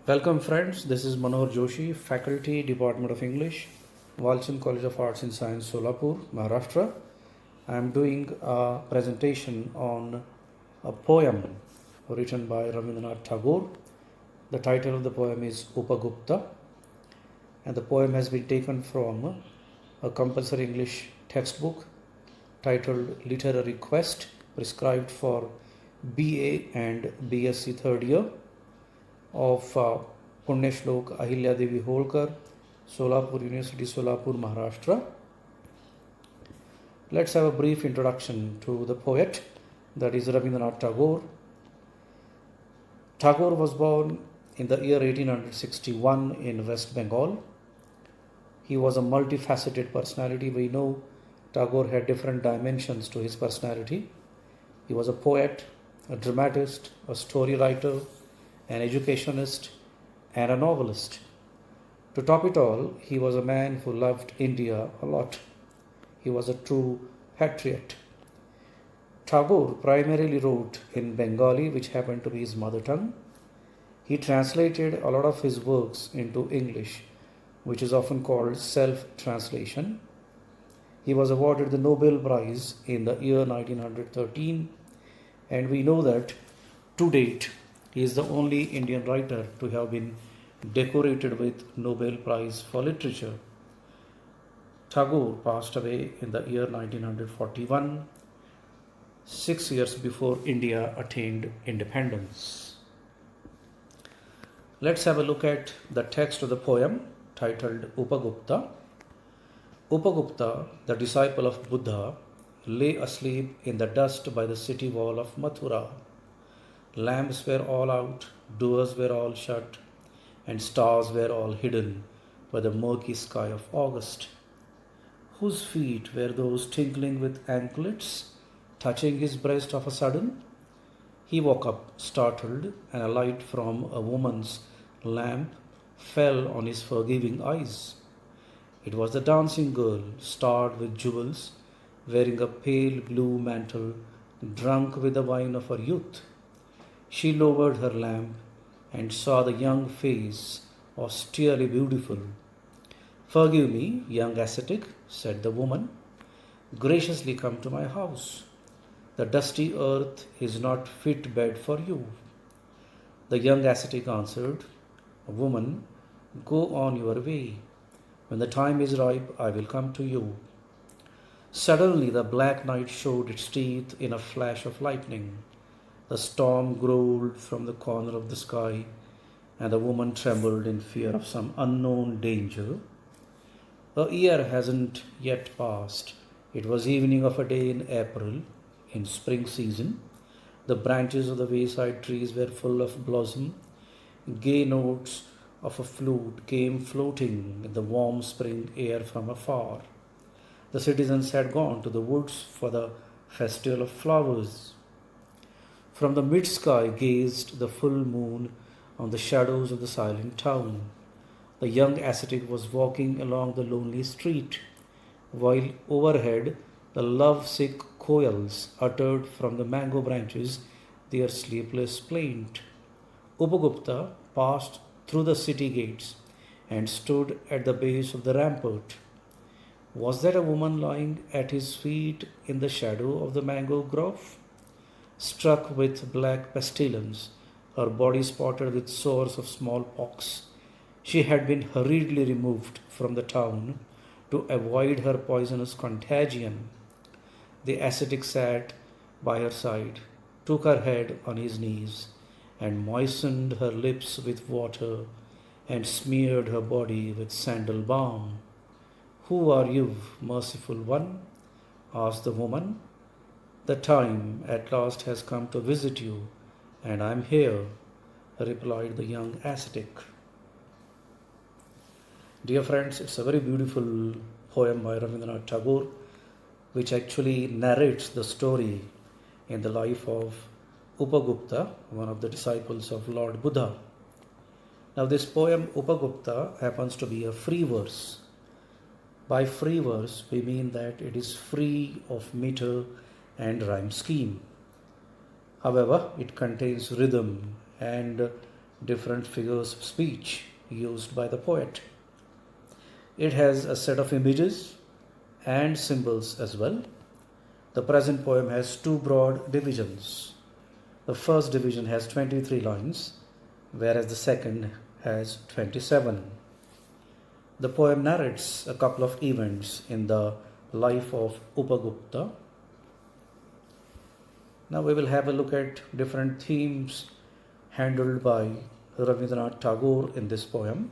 Welcome friends, this is Manohar Joshi, Faculty, Department of English, Walchand College of Arts and Science, Solapur, Maharashtra. I am doing a presentation on a poem written by Rabindranath Tagore. The title of the poem is Upagupta, and the poem has been taken from a compulsory English textbook titled Literary Quest, prescribed for BA and BSc third year of Punyashlok Ahilya Devi Holkar, Solapur University, Solapur, Maharashtra. Let's have a brief introduction to the poet, that is Rabindranath Tagore. Tagore was born in the year 1861 in West Bengal. He was a multifaceted personality. We know Tagore had different dimensions to his personality. He was a poet, a dramatist, a story writer, an educationist, and a novelist. To top it all, he was a man who loved India a lot. He was a true patriot. Tagore primarily wrote in Bengali, which happened to be his mother tongue. He translated a lot of his works into English, which is often called self-translation. He was awarded the Nobel Prize in the year 1913, and we know that to date, he is the only Indian writer to have been decorated with Nobel Prize for Literature. Tagore passed away in the year 1941, 6 years before India attained independence. Let's have a look at the text of the poem titled Upagupta. Upagupta, the disciple of Buddha, lay asleep in the dust by the city wall of Mathura. Lamps were all out, doors were all shut, and stars were all hidden by the murky sky of August. Whose feet were those tinkling with anklets, touching his breast of a sudden? He woke up startled, and a light from a woman's lamp fell on his forgiving eyes. It was the dancing girl, starred with jewels, wearing a pale blue mantle, drunk with the wine of her youth. She lowered her lamp and saw the young face, austerely beautiful. "Forgive me, young ascetic," said the woman. "Graciously come to my house. The dusty earth is not fit bed for you." The young ascetic answered, "Woman, go on your way. When the time is ripe, I will come to you." Suddenly the black night showed its teeth in a flash of lightning. The storm growled from the corner of the sky, and the woman trembled in fear of some unknown danger. A year hasn't yet passed. It was evening of a day in April, in spring season. The branches of the wayside trees were full of blossom. Gay notes of a flute came floating in the warm spring air from afar. The citizens had gone to the woods for the festival of flowers. From the mid-sky gazed the full moon on the shadows of the silent town. The young ascetic was walking along the lonely street, while overhead the love-sick koels uttered from the mango branches their sleepless plaint. Upagupta passed through the city gates and stood at the base of the rampart. Was that a woman lying at his feet in the shadow of the mango grove? Struck with black pestilence, her body spotted with sores of smallpox, she had been hurriedly removed from the town to avoid her poisonous contagion. The ascetic sat by her side, took her head on his knees, and moistened her lips with water, and smeared her body with sandal balm. "Who are you, merciful one?" asked the woman. "The time at last has come to visit you, and I am here," replied the young ascetic. Dear friends, it's a very beautiful poem by Rabindranath Tagore, which actually narrates the story in the life of Upagupta, one of the disciples of Lord Buddha. Now, this poem, Upagupta, happens to be a free verse. By free verse, we mean that it is free of meter and rhyme scheme. However, it contains rhythm and different figures of speech used by the poet. It has a set of images and symbols as well. The present poem has two broad divisions. The first division has 23 lines, whereas the second has 27. The poem narrates a couple of events in the life of Upagupta. Now we will have a look at different themes handled by Rabindranath Tagore in this poem.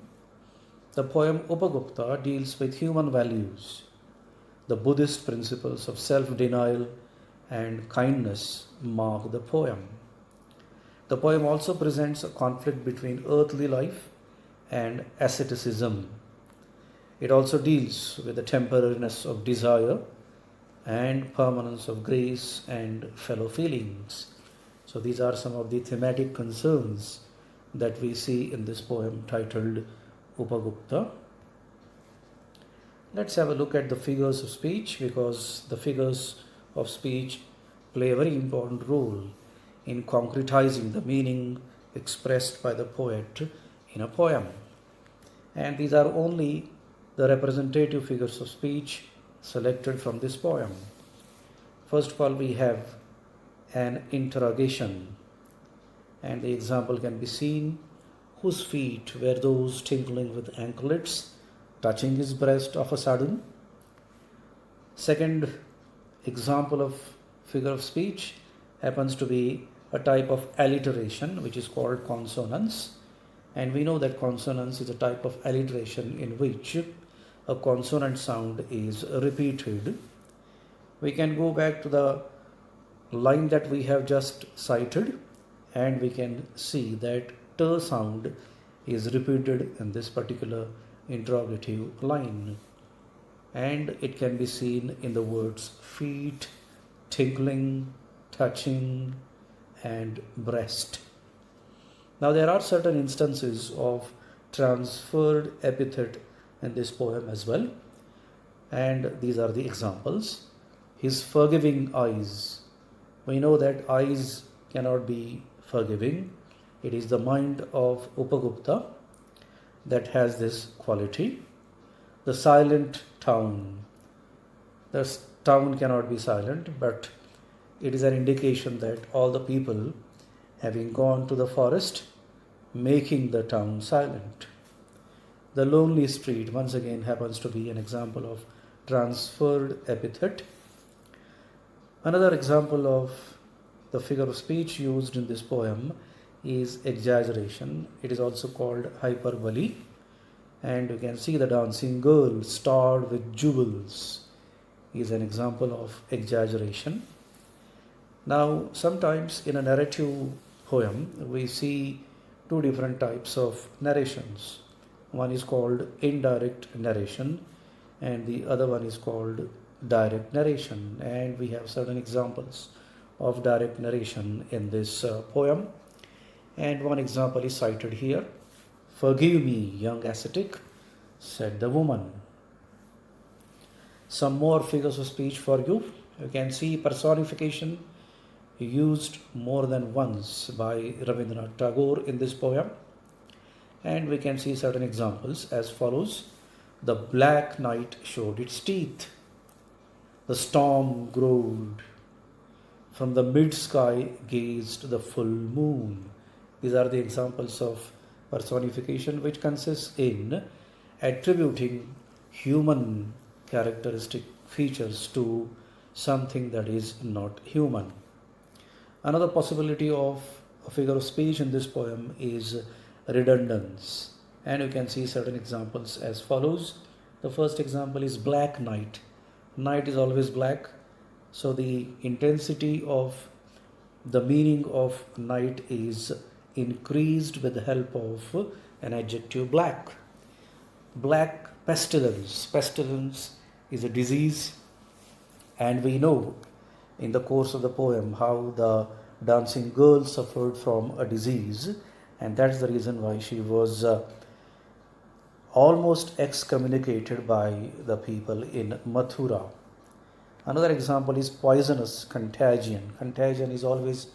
The poem Upagupta deals with human values. The Buddhist principles of self-denial and kindness mark the poem. The poem also presents a conflict between earthly life and asceticism. It also deals with the temporariness of desire and permanence of grace and fellow feelings. So these are some of the thematic concerns that we see in this poem titled Upagupta. Let's have a look at the figures of speech, because the figures of speech play a very important role in concretizing the meaning expressed by the poet in a poem. And these are only the representative figures of speech selected from this poem. First of all, we have an interrogation, and the example can be seen: whose feet were those tinkling with anklets, touching his breast of a sudden? Second example of figure of speech happens to be a type of alliteration which is called consonance, and we know that consonance is a type of alliteration in which a consonant sound is repeated. We can go back to the line that we have just cited, and we can see that t sound is repeated in this particular interrogative line, and it can be seen in the words feet, tinkling, touching, and breast. Now there are certain instances of transferred epithet in this poem as well, and these are the examples. His forgiving eyes. We know that eyes cannot be forgiving. It is the mind of Upagupta that has this quality. The silent town. The town cannot be silent, but it is an indication that all the people having gone to the forest, making the town silent. The lonely street once again happens to be an example of transferred epithet. Another example of the figure of speech used in this poem is exaggeration. It is also called hyperbole, and you can see the dancing girl starred with jewels is an example of exaggeration. Now, sometimes in a narrative poem, we see two different types of narrations. One is called indirect narration, and the other one is called direct narration. And we have certain examples of direct narration in this poem. And one example is cited here. "Forgive me, young ascetic," said the woman. Some more figures of speech for you. You can see personification used more than once by Rabindranath Tagore in this poem. And we can see certain examples as follows. The black night showed its teeth. The storm growled. From the mid-sky gazed the full moon. These are the examples of personification which consists in attributing human characteristic features to something that is not human. Another possibility of a figure of speech in this poem is redundance, and you can see certain examples as follows. The first example is black night. Night is always black, so the intensity of the meaning of night is increased with the help of an adjective black. Black pestilence. Pestilence is a disease, and we know in the course of the poem how the dancing girl suffered from a disease, and that's the reason why she was almost excommunicated by the people in Mathura. Another example is poisonous, contagion. Contagion is always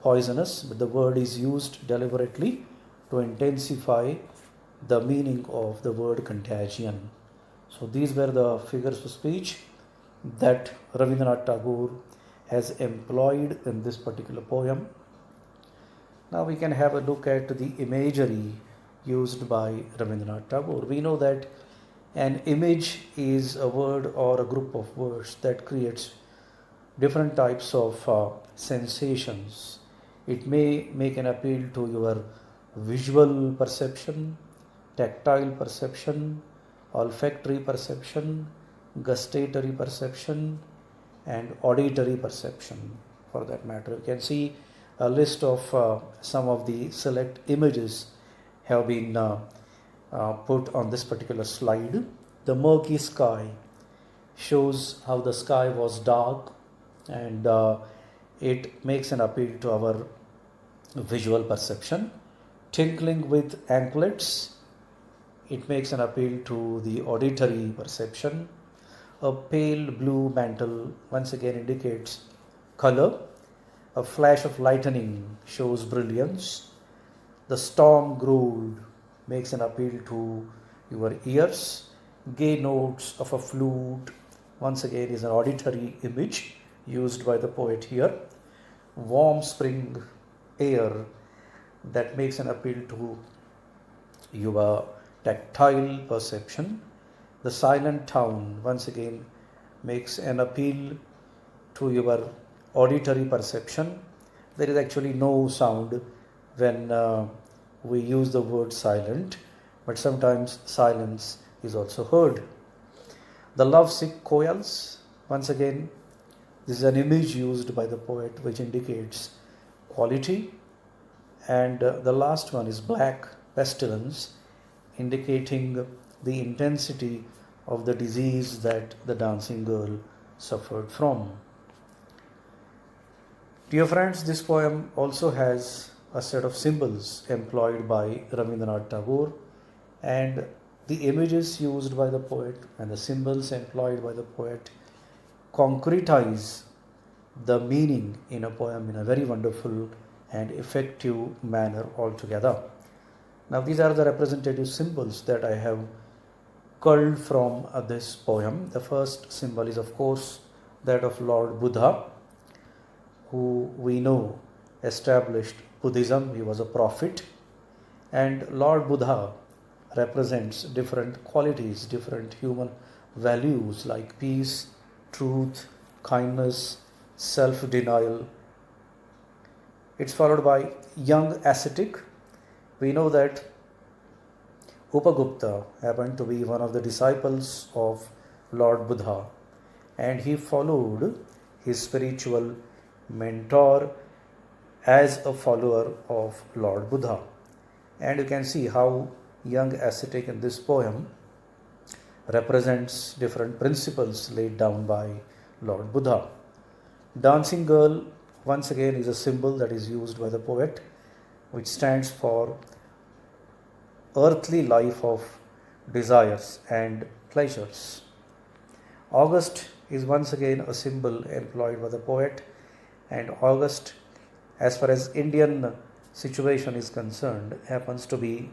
poisonous, but the word is used deliberately to intensify the meaning of the word contagion. So these were the figures of speech that Rabindranath Tagore has employed in this particular poem. Now we can have a look at the imagery used by Rabindranath Tagore. We know that an image is a word or a group of words that creates different types of sensations. It may make an appeal to your visual perception, tactile perception, olfactory perception, gustatory perception, and auditory perception for that matter. You can see a list of some of the select images have been put on this particular slide. The murky sky shows how the sky was dark, and it makes an appeal to our visual perception. Tinkling with anklets, it makes an appeal to the auditory perception. A pale blue mantle once again indicates color. A flash of lightning shows brilliance. The storm growled makes an appeal to your ears. Gay notes of a flute once again is an auditory image used by the poet here. Warm spring air, that makes an appeal to your tactile perception. The silent town once again makes an appeal to your auditory perception. There is actually no sound when we use the word silent, but sometimes silence is also heard. The lovesick koals, once again, this is an image used by the poet which indicates quality. And the last one is black pestilence, indicating the intensity of the disease that the dancing girl suffered from. Dear friends, this poem also has a set of symbols employed by Rabindranath Tagore, and the images used by the poet and the symbols employed by the poet concretize the meaning in a poem in a very wonderful and effective manner altogether. Now these are the representative symbols that I have culled from this poem. The first symbol is of course that of Lord Buddha, who we know established Buddhism. He was a prophet, and Lord Buddha represents different qualities, different human values like peace, truth, kindness, self-denial. It's followed by young ascetic. We know that Upagupta happened to be one of the disciples of Lord Buddha, and he followed his spiritual mentor as a follower of Lord Buddha. And you can see how young ascetic in this poem represents different principles laid down by Lord Buddha. Dancing girl once again is a symbol that is used by the poet, which stands for earthly life of desires and pleasures. August is once again a symbol employed by the poet, and August, as far as Indian situation is concerned, happens to be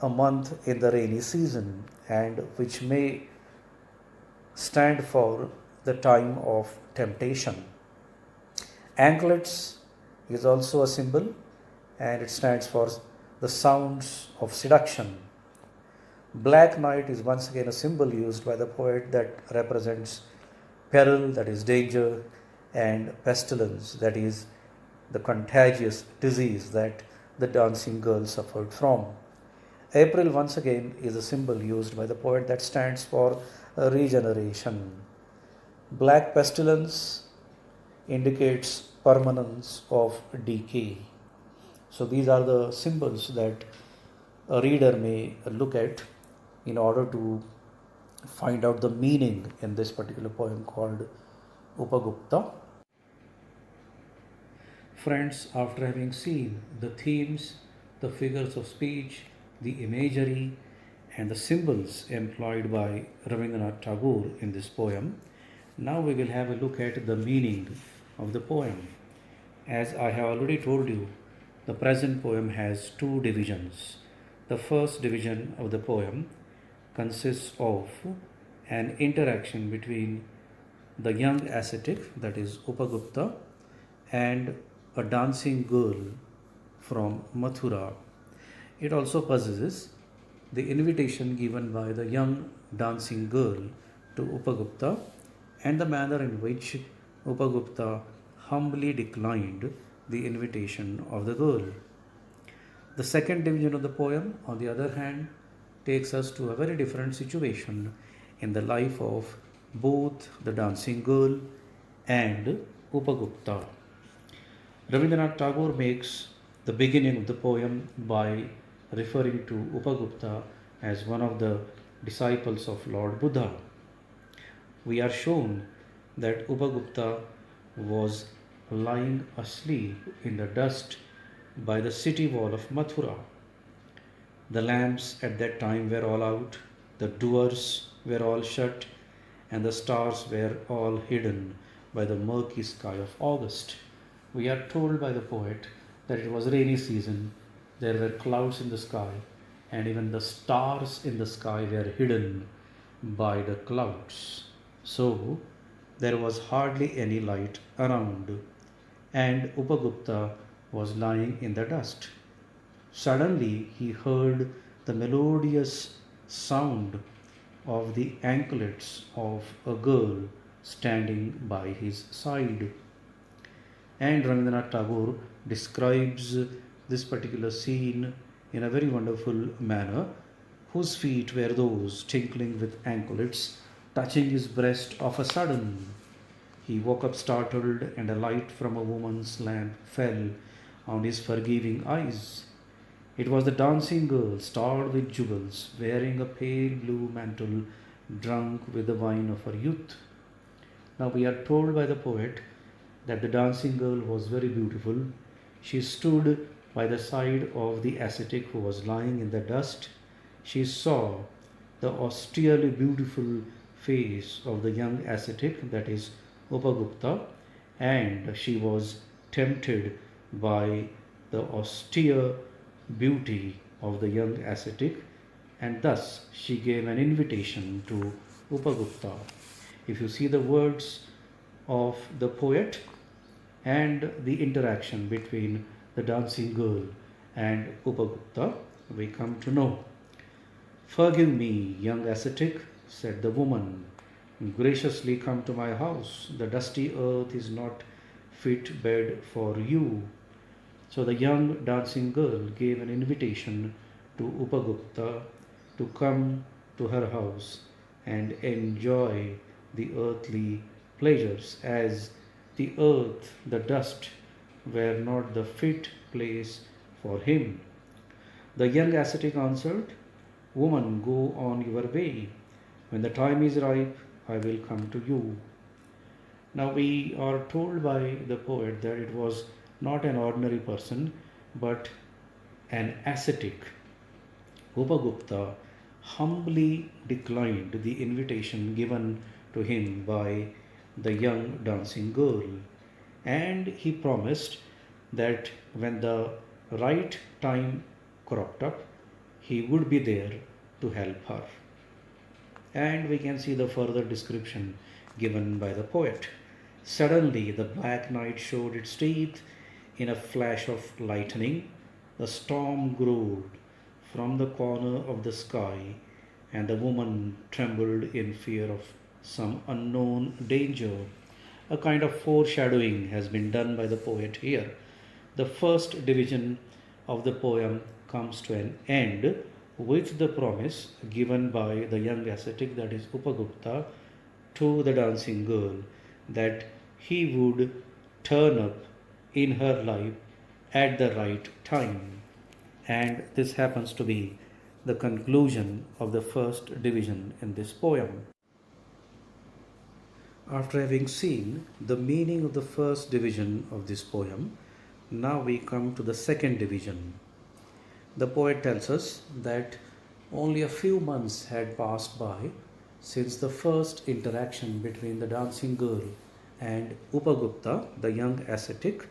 a month in the rainy season, and which may stand for the time of temptation. Anklets is also a symbol, and it stands for the sounds of seduction. Black night is once again a symbol used by the poet that represents peril, that is danger, and pestilence, that is the contagious disease that the dancing girl suffered from. April once again is a symbol used by the poet that stands for regeneration. Black pestilence indicates permanence of decay. So these are the symbols that a reader may look at in order to find out the meaning in this particular poem called Upagupta. Friends, after having seen the themes, the figures of speech, the imagery, and the symbols employed by Rabindranath Tagore in this poem, now we will have a look at the meaning of the poem. As I have already told you The present poem has two divisions. The first division of the poem consists of an interaction between the young ascetic, that is Upagupta, and a dancing girl from Mathura. It also possesses the invitation given by the young dancing girl to Upagupta and the manner in which Upagupta humbly declined the invitation of the girl. The second division of the poem, on the other hand, takes us to a very different situation in the life of both the dancing girl and Upagupta. Rabindranath Tagore makes the beginning of the poem by referring to Upagupta as one of the disciples of Lord Buddha. We are shown that Upagupta was lying asleep in the dust by the city wall of Mathura. The lamps at that time were all out, the doors were all shut, and the stars were all hidden by the murky sky of August. We are told by the poet that it was rainy season, there were clouds in the sky, and even the stars in the sky were hidden by the clouds. So there was hardly any light around, and Upagupta was lying in the dust. Suddenly he heard the melodious sound of the anklets of a girl standing by his side. And Rabindranath Tagore describes this particular scene in a very wonderful manner, whose feet were those tinkling with anklets, touching his breast of a sudden. He woke up startled, and a light from a woman's lamp fell on his forgiving eyes. It was the dancing girl, starred with jewels, wearing a pale blue mantle, drunk with the wine of her youth. Now we are told by the poet that the dancing girl was very beautiful. She stood by the side of the ascetic who was lying in the dust. She saw the austerely beautiful face of the young ascetic, that is Upagupta, and she was tempted by the austere beauty of the young ascetic, and thus she gave an invitation to Upagupta. If you see the words of the poet and the interaction between the dancing girl and Upagupta, we come to know. "Forgive me, young ascetic," said the woman. "Graciously come to my house. The dusty earth is not fit bed for you." So the young dancing girl gave an invitation to Upagupta to come to her house and enjoy the earthly pleasures, as the earth, the dust, were not the fit place for him. The young ascetic answered, "Woman, go on your way. When the time is ripe, I will come to you." Now we are told by the poet that it was not an ordinary person, but an ascetic. Upagupta humbly declined the invitation given to him by the young dancing girl, and he promised that when the right time cropped up, he would be there to help her. And we can see the further description given by the poet. "Suddenly the black night showed its teeth in a flash of lightning. The storm growled from the corner of the sky, and the woman trembled in fear of some unknown danger." A kind of foreshadowing has been done by the poet here. The first division of the poem comes to an end with the promise given by the young ascetic, that is Upagupta, to the dancing girl, that he would turn up in her life at the right time. And this happens to be the conclusion of the first division in this poem. After having seen the meaning of the first division of this poem, now we come to the second division. The poet tells us that only a few months had passed by since the first interaction between the dancing girl and Upagupta, the young ascetic,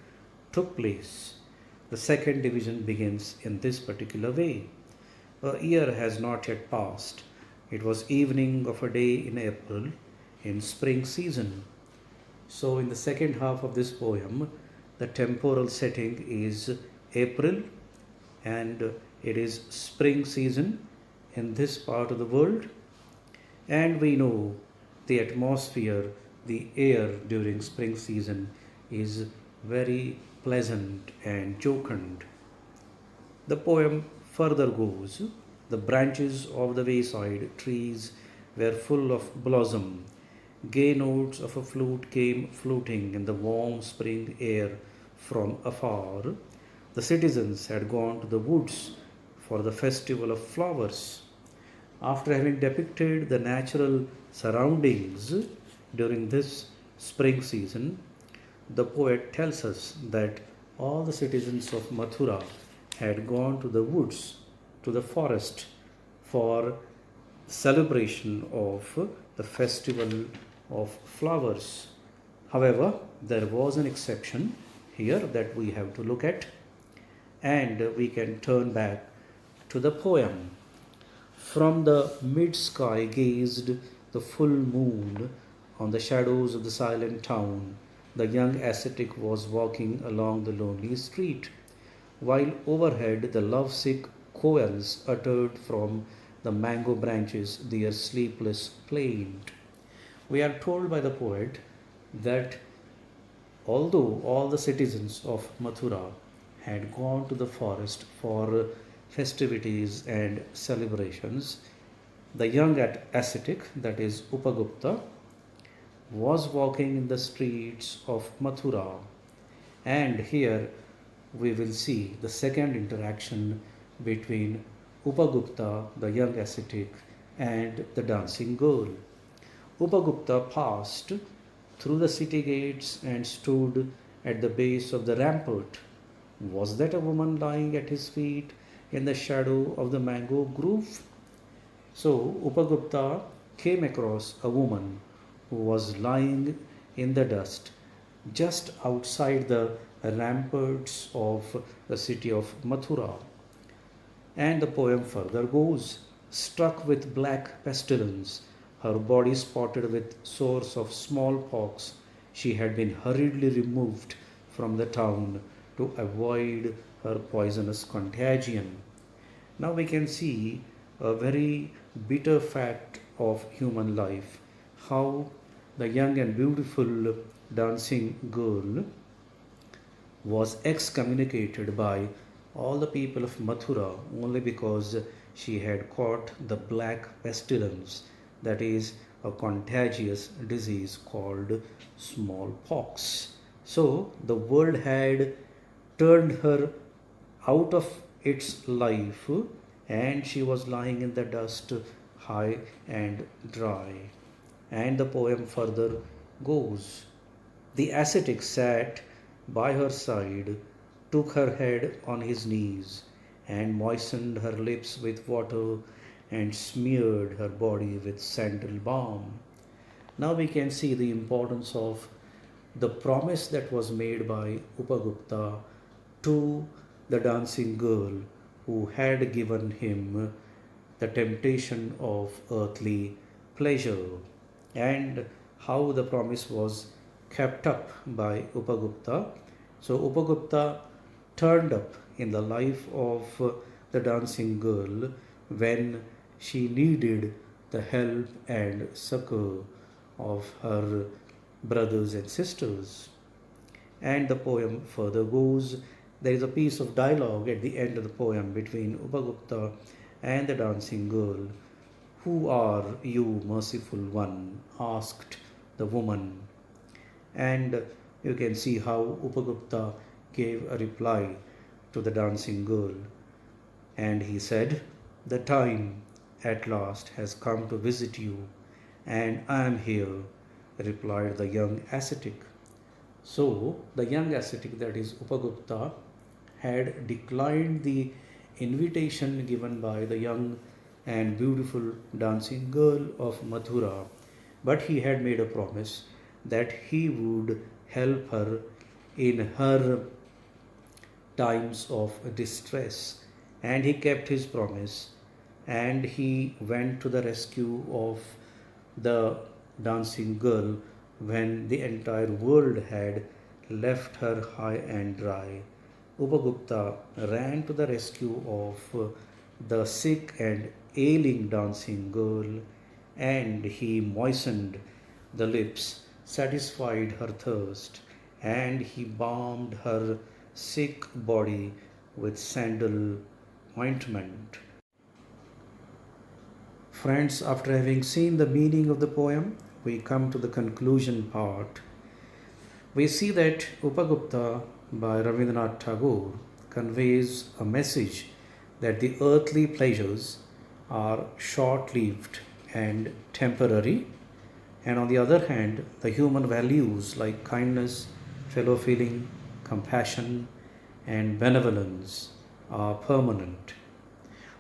took place. The second division begins in this particular way. A year has not yet passed. It was evening of a day in April, in spring season. So, in the second half of this poem, the temporal setting is April and it is spring season in this part of the world. And we know the atmosphere, the air during spring season is very pleasant and jocund. The poem further goes, the branches of the wayside trees were full of blossom. Gay notes of a flute came fluting in the warm spring air from afar. The citizens had gone to the woods for the festival of flowers. After having depicted the natural surroundings during this spring season, the poet tells us that all the citizens of Mathura had gone to the woods, to the forest, for celebration of the festival of flowers. However, there was an exception here that we have to look at, and we can turn back to the poem. From the mid sky gazed the full moon on the shadows of the silent town. The young ascetic was walking along the lonely street, while overhead the lovesick koels uttered from the mango branches their sleepless plaint. We are told by the poet that although all the citizens of Mathura had gone to the forest for festivities and celebrations, the young ascetic, that is Upagupta, was walking in the streets of Mathura. And here we will see the second interaction between Upagupta, the young ascetic, and the dancing girl. Upagupta passed through the city gates and stood at the base of the rampart. Was that a woman lying at his feet in the shadow of the mango grove? So Upagupta came across a woman who was lying in the dust just outside the ramparts of the city of Mathura. And the poem further goes, struck with black pestilence, her body spotted with sores of smallpox, she had been hurriedly removed from the town to avoid her poisonous contagion. Now we can see a very bitter fact of human life, how the young and beautiful dancing girl was excommunicated by all the people of Mathura only because she had caught the black pestilence, that is, a contagious disease called smallpox. So the world had turned her out of its life and she was lying in the dust high and dry. And the poem further goes, the ascetic sat by her side, took her head on his knees, and moistened her lips with water and smeared her body with sandal balm. Now we can see the importance of the promise that was made by Upagupta to the dancing girl who had given him the temptation of earthly pleasure, and how the promise was kept up by Upagupta. So Upagupta turned up in the life of the dancing girl when she needed the help and succor of her brothers and sisters. And the poem further goes, there is a piece of dialogue at the end of the poem between Upagupta and the dancing girl. Who are you, merciful one? Asked the woman. And you can see how Upagupta gave a reply to the dancing girl. And he said, the time at last has come to visit you, and I am here, replied the young ascetic. So the young ascetic, that is Upagupta, had declined the invitation given by the young and beautiful dancing girl of Mathura, but he had made a promise that he would help her in her times of distress, and he kept his promise, and he went to the rescue of the dancing girl when the entire world had left her high and dry. Upagupta ran to the rescue of the sick and ailing dancing girl, and he moistened the lips, satisfied her thirst, and he balmed her sick body with sandal ointment. Friends, after having seen the meaning of the poem, we come to the conclusion part. We see that Upagupta by Rabindranath Tagore conveys a message that the earthly pleasures are short lived and temporary, and on the other hand, the human values like kindness, fellow feeling, compassion, and benevolence are permanent.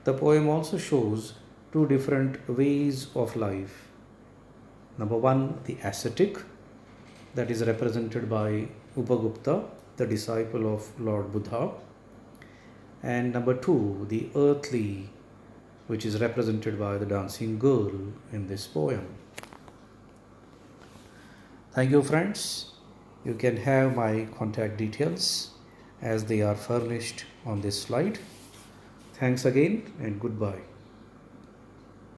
The poem also shows two different ways of life. Number one, the ascetic, that is represented by Upagupta, the disciple of Lord Buddha, and number two, the earthly, which is represented by the dancing girl in this poem. Thank you, friends. You can have my contact details as they are furnished on this slide. Thanks again and goodbye.